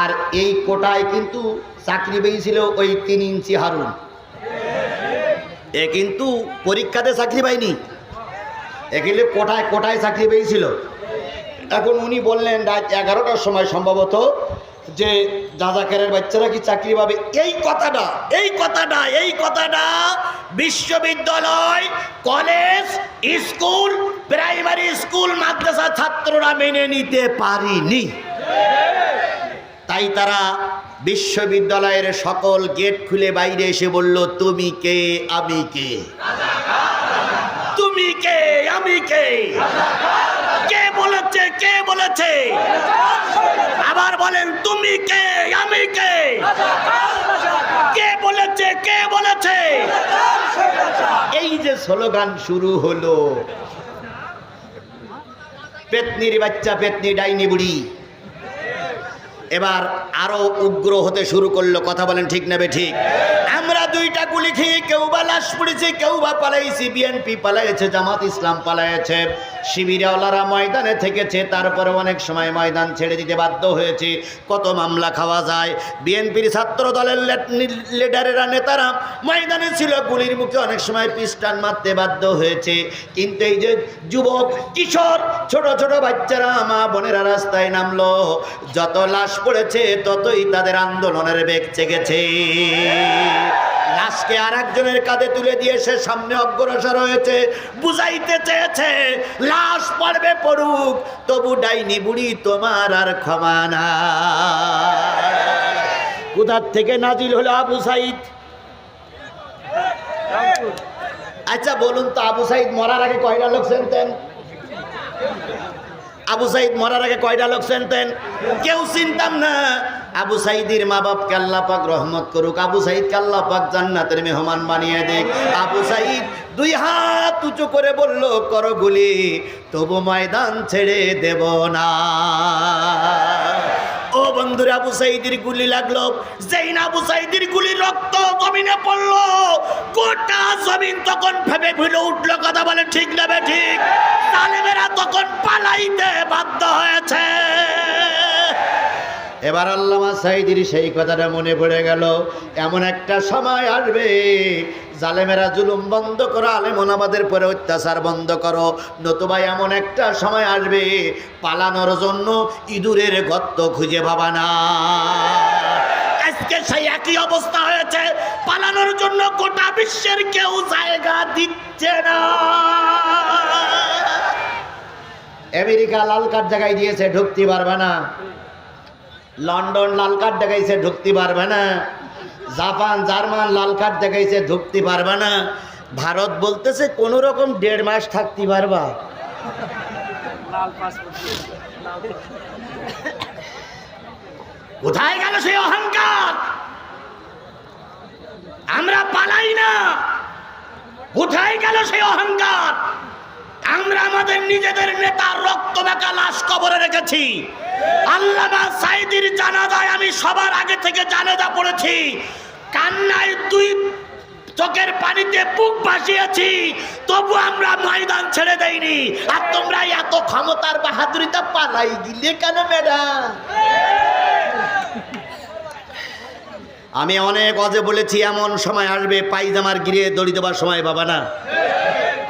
আর এই কোটায় কিন্তু চাকরি পেয়েছিল ওই 3 ইঞ্চি হারুন। এ কিন্তু পরীক্ষাতে চাকরি পায়নি, এ কিন্তু কোটায় কোটায় চাকরি পেয়েছিল। এখন উনি বললেন রাত 11টার সময় সম্ভবত যে রাজাকারের বাচ্চারা কি চাকরি পাবে। এই কথাটা বিশ্ববিদ্যালয়, কলেজ, স্কুল, প্রাইমারি স্কুল, মাদ্রাসা ছাত্ররা মেনে নিতে পারেনি। তাই তারা বিশ্ববিদ্যালয়ের সকল গেট খুলে বাইরে এসে বলল, তুমি কে আমি কে, তুমি কে আমি কে, কে বলেছে কে বলেছে, আবার বলেন তুমি কে আমি কে, কে বলেছে কে বলেছে। এই যে স্লোগান শুরু হলো, পেতনির বাচ্চা পেতনি ডাইনি বুড়ি এবার আরো উগ্র হতে শুরু করলো। কথা বলেন ঠিক না ঠিক? আমরা 2টা গুলি খেয়ে কেউ বা লাশ পড়েছে, কেউ বা পালাইছি, বিএনপি পালাইছে, জামাত ইসলাম পালাইছে, শিবিরওয়ালারা ময়দানে থেকেছে, তারপরে অনেক সময় ময়দান ছেড়ে দিতে বাধ্য হয়েছে। কত মামলা খাওয়া যায়। বিএনপির ছাত্র দলের লিডারেরা নেতারা ময়দানে ছিল, গুলির মুখে অনেক সময় পিস্টান মারতে বাধ্য হয়েছে। কিন্তু এই যে যুবক কিশোর ছোট ছোট বাচ্চারা মা বোনেরা রাস্তায় নামলো, যত লাশ পড়েছে ততই তাদের আন্দোলনের বেগ জেগেছে। লাশকে আর একজনের কাঁধে তুলে দিয়ে সে সামনে অগ্রসর হয়েছে, বুঝাইতে চেয়েছে লাশ পড়বে পড়ুক, তবু ডাইনি বুড়ি তোমার আর ক্ষমা না। কোথার থেকে নাজিল হলো আবু সাইদ? আচ্ছা বলুন তো, আবু সাইদ মরার আগে কয়টা লোক চিনতেন? আবু সাইদ মরার আগে কয়টা লোক চিনতেন? কেউ চিনতাম না। আবু সাইদের মা বাপকে আল্লাহ পাক রহমত করুক, আবু সাইদকে আল্লাহ পাক জান্নাতের মেহমান বানিয়ে দেখ। আবু সাইদ 2 হাত উঁচু করে বলল, করো গুলি, তবু ময়দান ছেড়ে দেব না। ও বন্ধুরা, আবু সাইদের গুলি লাগলো। যেই না আবু সাইদের গুলি রক্ত জমিনে পড়লো, গোটা জমিন তখন ফেপে ফুলে উঠলো। কথা বলে ঠিক না ঠিক? জালেমেরা তখন পালাইতে বাধ্য হয়েছে। এবার আল্লামা সাইদির সেই কথাটা মনে পড়ে গেল, এমন একটা সময় আসবে জালেমেরা জুলুম বন্ধ করো, আলেম ওলামাদের পরে অত্যাচার বন্ধ করো, নতুবা এমন একটা সময় আসবে পালানোর জন্য ইঁদুরের গর্ত খুঁজে পাবা না। আজকে সেই একই অবস্থা হয়েছে, পালানোর জন্য গোটা বিশ্বের কেউ জায়গা দিচ্ছে না। আমেরিকা লাল কার্ড জায়গায় দিয়েছে, ঢুকতে পারবে না। লন্ডন লাল কার্ড দেখাইছে, ঢুকতে পারবে না। জাপান জার্মান লাল কার্ড দেখাইছে, ঢুকতে পারবে না। ভারত বলতেছে কোন রকম 1.5 মাস থাকতে পারবা। কোথায় গেল সেই অহংকার? আমরা পালাই না, কোথায় গেল সেই অহংকার? আমরা আমাদের নিজেদের নেতার রক্ত মাখা লাশ কবরে রেখেছি। আল্লামা সাইদির জানাজায় আমি সবার আগে থেকে জানাজা পড়েছি, কান্নায় 2 চোখের পানিতে বুক ভাসিয়েছি, তবু আমরা ময়দান ছেড়ে দেইনি। আর তোমরা এত ক্ষমতার বাহাদুরিতা পালাই গিলে কেন ম্যাডাম? আমি অনেক অজে বলেছি, এমন সময় আসবে পায়জামার গিরে দড়ি দেবার সময় বাবা না।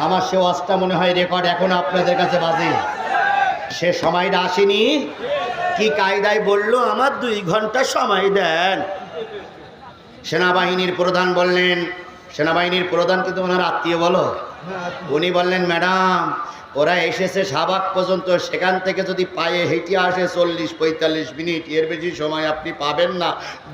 আমার সে ওয়াজটা মনে হয় রেকর্ড এখন আপনাদের কাছে বাজে। সে সময়টা আসেনি। কি কায়দায় বলল, আমার 2 ঘন্টা সময় দেন। সেনাবাহিনীর প্রধান বললেন, সেনাবাহিনীর প্রধান কিন্তু ওনার আত্মীয় বলো, উনি বললেন ম্যাডাম ওরা এসেছে শাহবাগ পর্যন্ত, সেখান থেকে যদি পায়ে হেঁটে আসে 40-45 মিনিট, এর বেশি সময় আপনি পাবেন না,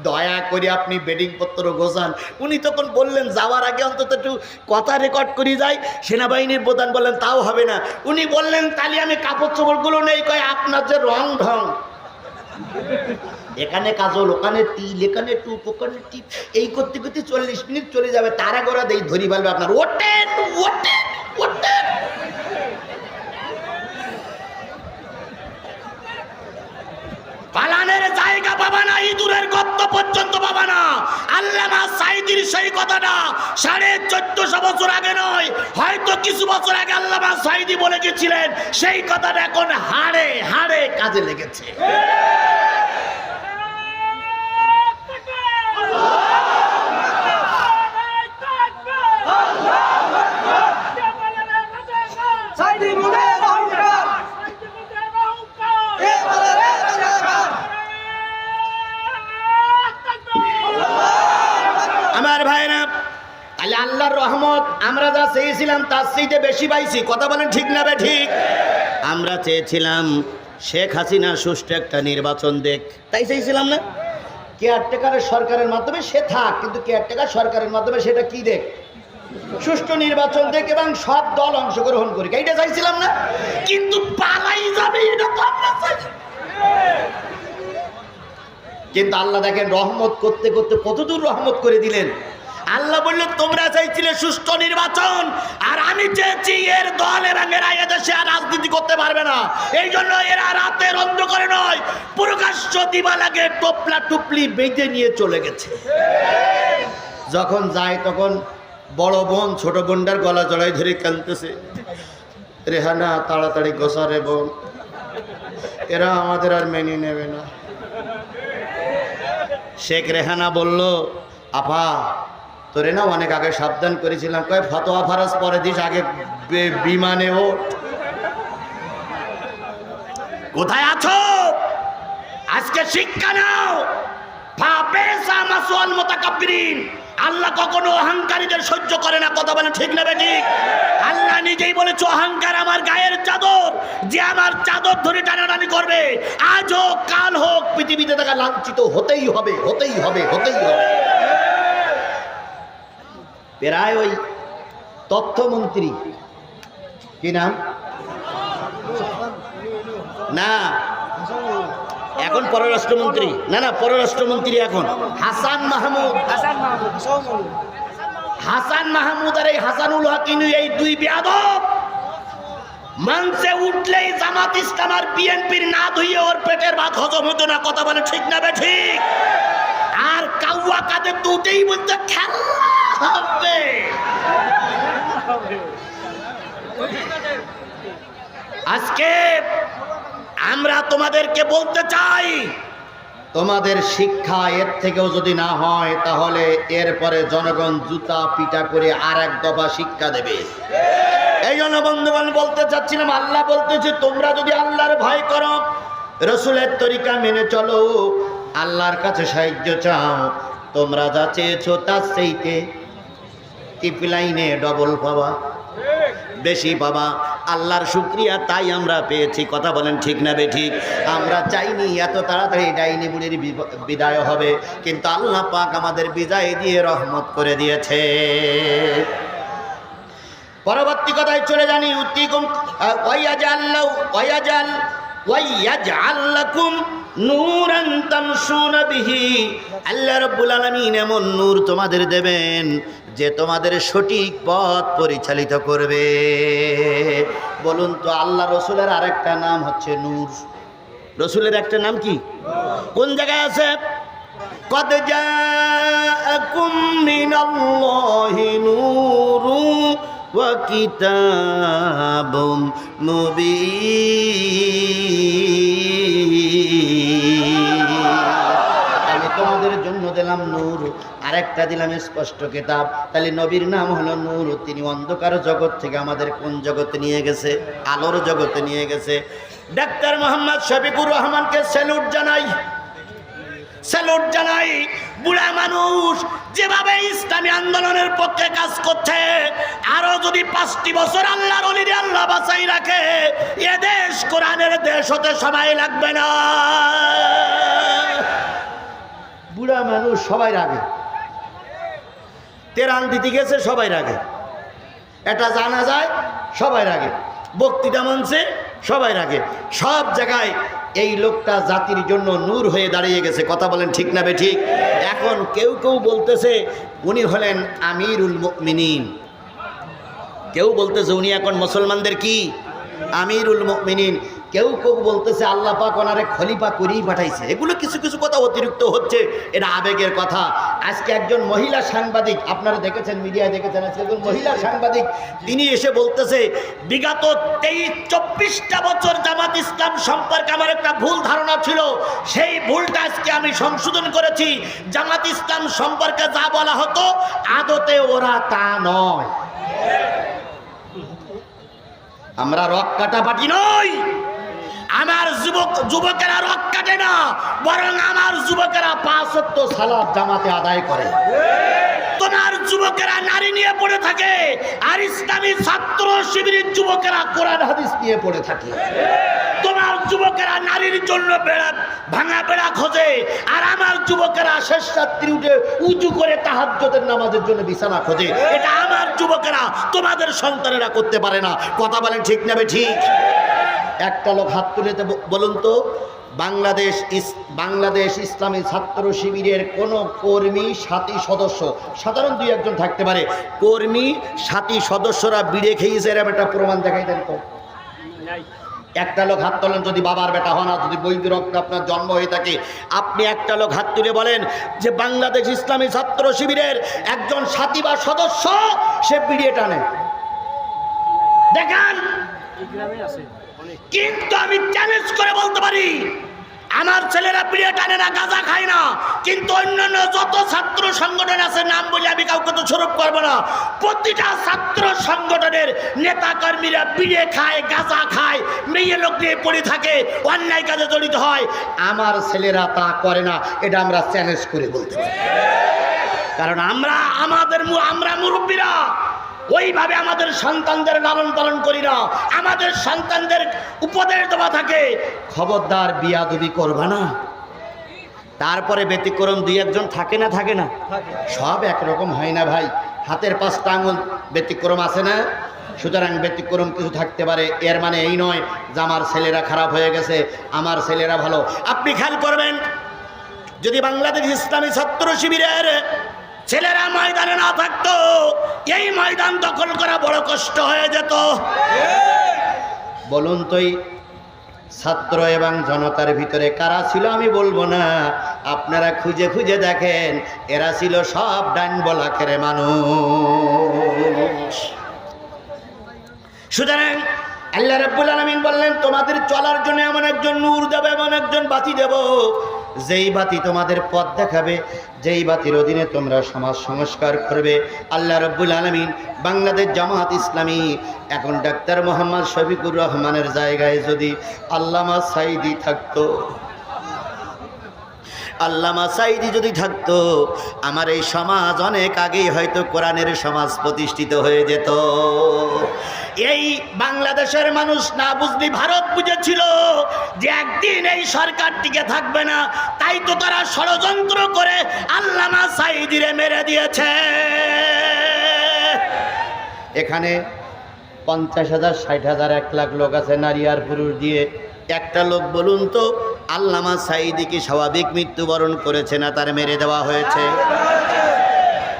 দয়া করে আপনি বেডিং পত্র গোছান। উনি তখন বললেন যাওয়ার আগে অন্তত একটু কথা রেকর্ড করে যাই। সেনাবাহিনীর প্রধান বললেন তাও হবে না। উনি বললেন তাহলে আমি কাপড় চোপড়গুলো নেই। কয় আপনার যে রং ঢং, এখানে কাজল, ওখানে তিল, এখানে টুপ, ওখানে টিপ, এই করতে করতে 40 মিনিট চলে যাবে। তারা গোড়া দেই ধরি বলবে আপনার ওঠেন ওঠেন ওঠেন। পালানের জায়গা পাবা না, ইঁদুরের গর্ত পর্যন্ত পাবা না। আল্লামা সাইদির সেই কথাটা 1450 বছর আগে নয়, হয়তো কিছু বছর আগে আল্লামা সাইদি বলে গেছিলেন, সেই কথাটা এখন হাড়ে হাড়ে কাজে লেগেছে। আল্লাহর রহমত আমরা যা চেয়েছিলাম তার চেয়ে বেশি পাইছি। কথা বলেন ঠিক না বে ঠিক? আমরা চেয়েছিলাম শেখ হাসিনা সুষ্ঠু একটা নির্বাচন দেখ, তাই চেয়েছিলাম না? কেয়ারটেকারের সরকারের মাধ্যমে সে থাক, কিন্তু কেয়ারটেকার সরকারের মাধ্যমে সেটা কি দেখ? সুষ্ঠু নির্বাচন দেখ এবং সব দল অংশগ্রহণ করি, এইটা চাইছিলাম না? কিন্তু পালাই যাবে এটা তো আমরা চাইছি। কিন্তু আল্লাহ দেখেন রহমত করতে করতে কতদূর রহমত করে দিলেন। আল্লাহ বলল তোমরা চাইছিলে সুষ্ঠু নির্বাচন, আর আমি চেয়েছি এর দল এবং এরা এদেশে আর রাজনীতি করতে পারবে না। এই জন্য এরা রাতের অন্ধকারে নয়, প্রকাশ্য দিবালাগে টোপলা টুপলি বেঁধে নিয়ে চলে গেছে। যখন যায় তখন বড় বোন ছোট বোনটার গলা জড়াই ধরে কাঁদতেছে, রেহানা তাড়াতাড়ি গোসা রে বোন, এরা আমাদের আর মেনে নেবে না। শেখ রেহানা বলল, আপা তোরে না অনেক আগে সাবধান করেছিলাম, কয় ফতোয়া ফারাজ পরে দিস, আগে বিমানে ওঠ। কোথায় আছো? আজকে শিক্ষা নাও। আল্লাহ কখনো অহংকারীদের সহ্য করে না। কথা বলে ঠিক না ঠিক? আল্লাহ নিজেই বলেছে অহংকার আমার গায়ের চাদর, যে আমার চাদর ধরে টানাটানি করবে আজ হোক কাল হোক পৃথিবীতে তাকে লাঞ্ছিত হতেই হবে, হতেই হবে, হতেই হবে। প্রায় ওই তথ্যমন্ত্রী কি নাম না, এখন পররাষ্ট্রমন্ত্রী, না না পররাষ্ট্রমন্ত্রী এখন হাসান মাহমুদ। হাসান মাহমুদ আর এই হাসানুল হক, এই দুই বেয়াদব মঞ্চে উঠলেই জামাত ইসলাম আর বিএনপির না ধুইয়ে ওর পেটের ভাত হজম হতো না। কথা বলে ঠিক না বে ঠিক? আর কাউয়া কাদের তো উঠেই বলতে খেলা হবে। আজকে আমরা তোমাদেরকে বলতে চাই, তোমাদের শিক্ষা এর থেকেও যদি না হয় তাহলে এরপরে জনগণ জুতা পিটা করে আর এক দফা শিক্ষা দেবে। এই জন্য বন্ধুগণ বলতে চাচ্ছিলাম, আল্লাহ বলতেছে তোমরা যদি আল্লাহর ভয় করো, রসুলের তরিকা মেনে চলো, আল্লাহর কাছে সাহায্য চাও, তোমরা যা চেয়েছো তার চাইতে টিপলাইনে ডবল পাবা, বেশি পাবা। আল্লাহর শুকরিয়া, তাই আমরা পেয়েছি। কথা বলেন ঠিক না বে ঠিক? আমরা চাইনি এত তাড়াতাড়ি ডাইনি বুড়ির বিদায় হবে, কিন্তু আল্লাহ পাক আমাদের বিদায় দিয়ে রহমত করে দিয়েছে। পরবর্তী কথায় চলে জানি, উত্তিকুম ওয়াইয়াজআল লাকুম নূরান তামশুনা বিহি। আল্লাহ রাব্বুল আলামিন এমন নূর তোমাদের দেবেন যে তোমাদের সঠিক পথ পরিচালিত করবে। বলুন তো, আল্লাহ রসুলের আরেকটা নাম হচ্ছে নূর। রসুলের একটা নাম কি? কোন জায়গায় আছে? কদ জাআকুম মিনাল্লাহি নূরুন ওয়া কিতাবুম মুবিন। আমি তোমাদের জন্য দিলাম নূর, আরেকটা দিলাম স্পষ্ট কিতাব। তাহলে নবীর নাম হলো নূর। তিনি অন্ধকার জগৎ থেকে আমাদের কোন জগতে নিয়ে গেছে? আলোর জগতে নিয়ে গেছে। ডাক্তার মোহাম্মদ শফিকুর রহমানকে স্যালুট জানাই, স্যালুট জানাই। বুড়া মানুষ যেভাবে ইসলামী আন্দোলনের পক্ষে কাজ করছে, আরো যদি 5টি বছর আল্লাহর ওলিরে আল্লাহ বাঁচাই রাখে, এ দেশ কোরআনের দেশ হতে সময় লাগবে না। বুড়া মানুষ সবাই রাগে, তেরান দিতে গেছে সবাই রাগে, এটা জানা যায় সবাই রাগে, বক্তৃতা মঞ্চে সবাই রাগে, সব জায়গায় এই লোকটা জাতির জন্য নূর হয়ে দাঁড়িয়ে গেছে। কথা বলেন ঠিক না বে ঠিক? এখন কেউ কেউ বলতেছে উনি হলেন আমিরুল মুমিনিন, কেউ বলতেছে উনি এখন মুসলমানদের কি আমিরুল মুমিনিন, কেউ কেউ বলতেছে আল্লাহ পাক ওনারে খলিফা করেই পাঠাইছে। এগুলো কিছু কিছু কথা অতিরিক্ত হচ্ছে, এটা আবেগের কথা। আজকে একজন মহিলা সাংবাদিক, আপনারা দেখেছেন, মিডিয়ায় দেখেছেন, আজকে একজন মহিলা সাংবাদিক তিনি এসে বলতেছে বিগত 23-24টা বছর জামাত ইসলাম সম্পর্কে আমার একটা ভুল ধারণা ছিল, সেই ভুলটা আজকে আমি সংশোধন করেছি। জামাত ইসলাম সম্পর্কে যা বলা হতো আদতে ওরা তা নয়। আমরা রক কাটা পার্টি নই, আমার যুবকেরা রক কাটে না, বরং আমার যুবকেরা 5 ওয়াক্ত সালাত জামাতে আদায় করে। তোমার যুবকেরা নারী নিয়ে পড়ে থাকে, আর ইসলামী ছাত্র শিবিরের যুবকেরা কোরআন হাদিস নিয়ে পড়ে থাকে। তোমার যুবকেরা নারীর জন্য ভাঙা বেড়া খোঁজে, আর আমার যুবকেরা শেষ রাত্রি উঠে উজু করে তাহাজ্জুদের নামাজের জন্য বিছানা খোঁজে। এটা আমার যুবকেরা, তোমাদের সন্তানেরা করতে পারে না। কথা বলেন ঠিক না ঠিক? একটা লোক হাত তুলে বলুন তো, বাংলাদেশ ইসলামী ছাত্র শিবিরের কোন কর্মী সাথী সদস্য, সাধারণ 2-1 জন থাকতে পারে, কর্মী সাথী সদস্যরা বিড়ে খেয়েছে এরকম একটা প্রমাণ দেখাই দেন তো। একটা লোক হাত তোলেন, যদি বাবার বেটা হন আর যদি বৈধ রক্ত আপনার জন্ম হয়ে থাকে, আপনি একটা লোক হাত তুলে বলেন যে বাংলাদেশ ইসলামী ছাত্র শিবিরের একজন সাথী বা সদস্য সে বিড়িয়ে টানে, দেখান। কিন্তু আমি চ্যালেঞ্জ করে বলতে পারি, আমার ছেলেরা বিড়িয়ে টানে না, গাঁজা খায় না, কিন্তু অন্যান্য যত ছাত্র সংগঠন আছে, নাম বলে আমি কাউকে তো স্বরূপ করবো না, প্রতিটা ছাত্র সংগঠনের নেতা কর্মীরা বিড়িয়ে খায়, গাঁজা খায়, মেয়ে লোক নিয়ে পড়ে থাকে, অন্যায় কাজে জড়িত হয়। আমার ছেলেরা তা করে না, এটা আমরা চ্যালেঞ্জ করে বলতে পারি। কারণ আমরা মুরব্বীরা ওইভাবে আমাদের সন্তানদের লালন পালন করি না। আমাদের সন্তানদের উপদেশ দেওয়া থাকে, খবরদার বিয়াদবি করবা না। তারপরে ব্যতিক্রম 2-1 জন থাকে না, থাকে না? সব একরকম হয় না ভাই, হাতের 5টা আঙুল ব্যতিক্রম আছে না? সুতরাং ব্যতিক্রম কিছু থাকতে পারে, এর মানে এই নয় যে আমার ছেলেরা খারাপ হয়ে গেছে, আমার ছেলেরা ভালো। আপনি খেয়াল করবেন, যদি বাংলাদেশ ইসলামী ছাত্র শিবিরের ছেলেরা ময়দানে না থাকতো, এই ময়দান দখল করা বড় কষ্ট হয়ে যেত। বলুন তো, ছাত্র এবং জনতার ভিতরে কারা ছিল আমি বলবো না, আপনারা খুঁজে খুঁজে দেখেন, এরা ছিল সব ডান বলা খেরে মানুষ। সুতরাং আল্লাহ রাব্বুল আলামিন বললেন, তোমাদের চলার জন্য এমন একজন নূর দেব, এমন একজন বাতি দেব, যেই বাতি তোমাদের পথ দেখাবে, যেই বাতির অধীনে তোমরা সমাজ সংস্কার করবে। আল্লাহ রাব্বুল আলামিন বাংলাদেশ জামাত ইসলামী, এখন ডাক্তার মোহাম্মদ শফিকুর রহমানের জায়গায় যদি আল্লামা সাঈদী থাকতো, আল্লামা সাঈদী যদি থাকতো, আমার এই সমাজ অনেক আগেই হয়তো কোরআনের সমাজ প্রতিষ্ঠিত হয়ে যেত। এই বাংলাদেশের মানুষ না বুঝলি ভারত বুঝেছিল যে একদিন এই সরকার টিকে থাকবে না, তাই তো তারা ষড়যন্ত্র করে আল্লামা সাঈদীরে মেরে দিয়েছে। এখানে 50,000, 60,000, 1 লাখ লোক আছে, নারী আর পুরুষ দিয়ে। একটা লোক বলুন তো, আল্লামা সাঈদী কি স্বাভাবিক মৃত্যুবরণ করেছে না তার মেরে দেওয়া হয়েছে?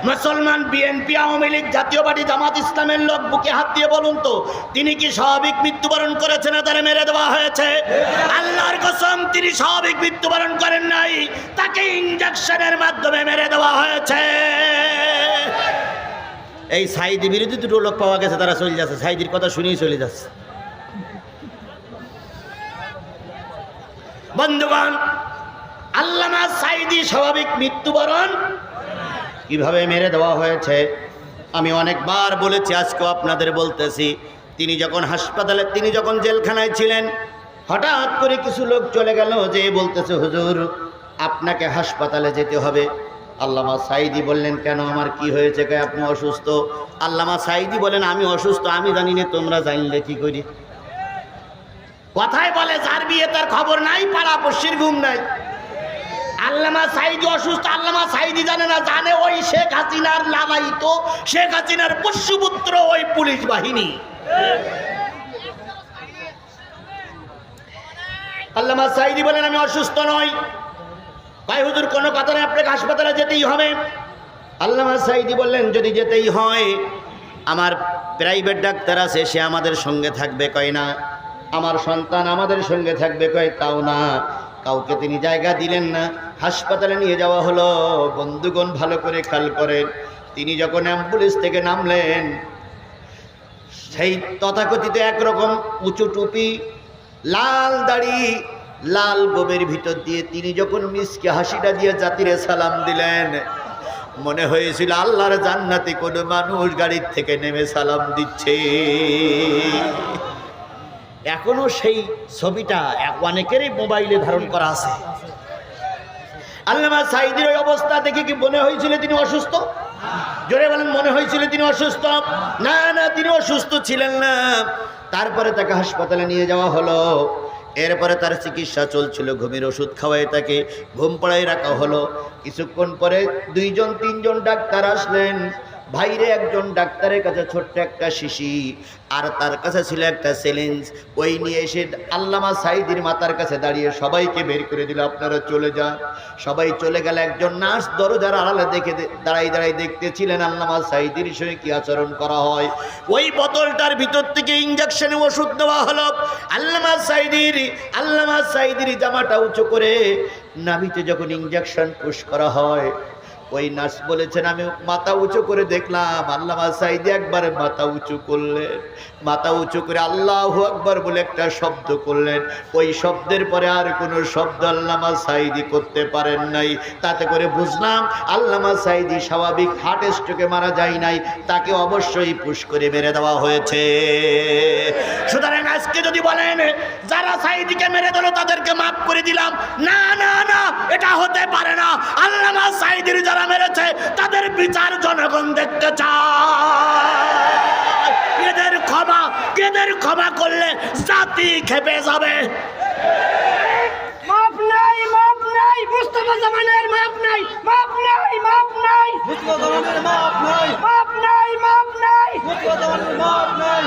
মুসলমান, বিএনপি, আওয়ামী লীগ, জাতীয় পার্টি, জামাত ইসলামের লোক বুকে হাত দিয়ে বলুন তো, তিনি কি স্বাভাবিক মৃত্যুবরণ করেছে না তার মেরে দেওয়া হয়েছে? আল্লাহর কসম, তিনি স্বাভাবিক মৃত্যুবরণ করেন নাই, তাকে ইনজেকশনের মাধ্যমে মেরে দেওয়া হয়েছে। এই সাঈদী বিরোধী 2 লোক পাওয়া গেছে, তারা চলে যাচ্ছে, সাঈদীর কথা শুনেই চলে যাচ্ছে। বন্ধুগণ, আল্লামা সাঈদী স্বাভাবিক মৃত্যুবরণ কিভাবে মেরে দেওয়া হয়েছে আমি অনেকবার বলেছি, আজকেও আপনাদের বলতেছি। তিনি যখন জেলখানায় ছিলেন, হঠাৎ করে কিছু লোক চলে গেল, যে বলতেছে, হুজুর আপনাকে হাসপাতালে যেতে হবে। আল্লামা সাঈদী বললেন, কেন, আমার কি হয়েছে? কে আপনি অসুস্থ? আল্লামা সাঈদী বলেন, আমি অসুস্থ, আমি জানি না, তোমরা জানলে কি করি? কথায় বলে, যার বিয়ে তার খবর নাই, পাড়া পড়শির ঘুম নাই। আল্লামা সাঈদী অসুস্থ, আল্লামা সাঈদী জানে না, জানে ওই শেখ হাসিনার লালায়িত, শেখ হাসিনার পোষ্যপুত্র ওই পুলিশ বাহিনী। আল্লামা সাঈদী বলেন, আমি অসুস্থ নই। ভাই হুজুর, কোনো কথা নেই, আপনাকে হাসপাতালে যেতেই হবে। আল্লামা সাঈদী বললেন, যদি যেতেই হয়, আমার প্রাইভেট ডাক্তার আছে, সে আমাদের সঙ্গে থাকবে। কয় না। আমার সন্তান আমাদের সঙ্গে থাকবে। কয় তাও না। কাউকে তিনি জায়গা দিলেন না, হাসপাতালে নিয়ে যাওয়া হলো। বন্ধুগণ, ভালো করে খেয়াল করেন, তিনি যখন অ্যাম্বুলেন্স থেকে নামলেন, সেই তথাকথিত একরকম উঁচু টুপি, লাল দাড়ি, লাল গোবের ভিতর দিয়ে তিনি যখন মিসকে হাসিটা দিয়ে জাতিরে সালাম দিলেন, মনে হয়েছিল আল্লাহর জান্নাতে কোনো মানুষ গাড়ির থেকে নেমে সালাম দিচ্ছে। এখনো সেই ছবিটা অনেকেরই মোবাইলে ধারণ করা আছে। আল্লামা সাঈদীর ওই অবস্থা দেখে কি মনে হয়েছিল তিনি অসুস্থ? জোরে বলেন, মনে হয়েছিল তিনি অসুস্থ? না না, তিনি অসুস্থ ছিলেন না। তারপরে তাকে হাসপাতালে নিয়ে যাওয়া হলো। এরপরে তার চিকিৎসা চলছিল, ঘুমের ওষুধ খাওয়াই তাকে ঘুম পাড়ায় রাখা হলো। কিছুক্ষণ পরে 2-3জন ডাক্তার আসলেন। বাইরে একজন ডাক্তারের কাছে ছোট্ট একটা শিশি, আর তার কাছে ছিল একটা চ্যালেঞ্জ। ওই নিয়ে এসে আল্লামা সাঈদীর মাথার কাছে দাঁড়িয়ে সবাইকে বের করে দিল, আপনারা চলে যান। সবাই চলে গেল। একজন নার্স দরজার আড়ালে দেখে দাঁড়াই দাঁড়াই দেখতেছিলেন আল্লামা সাঈদীর সঙ্গে কি আচরণ করা হয়। ওই বোতলটার ভিতর থেকে ইঞ্জেকশনে ওষুধ দেওয়া হলো। আল্লামা সাঈদীর জামাটা উঁচু করে নাভিতে যখন ইঞ্জেকশন পুশ করা হয়, ওই নার্স বলেছেন আমি মাথা উঁচু করে দেখলাম আল্লামা সাঈদী একবার মাথা উঁচু করলেন, মাথা উঁচু করে আল্লাহু আকবার বলে একটা শব্দ করলেন। ওই শব্দের পরে আর কোনো শব্দ আল্লামা সাঈদী করতে পারেন নাই। তাতে করে বুঝলাম আল্লামা সাঈদী স্বাভাবিক হার্ট স্ট্রোকে মারা যায় নাই, তাকে অবশ্যই পুশ করে মেরে দেওয়া হয়েছে। সুতরাং আজকে যদি বলেন যারা সাঈদীকে মেরে দিল তাদেরকে মাফ করে দিলাম, না না না, এটা হতে পারে না। আল্লামা সাঈদীর যারা মেরেছে তাদের বিচার জনগণ দেখতে চায়। এদের ক্ষমা করলে জাতি খেপে যাবে। মাপ নাই, মাপ নাই, মুস্তাফা জামানের মাপ নাই, মাপ নাই, মাপ নাই, মুস্তাফা জামানের মাপ নাই, মাপ নাই, মাপ নাই। মুস্তাফা জামানের মাপ নাই।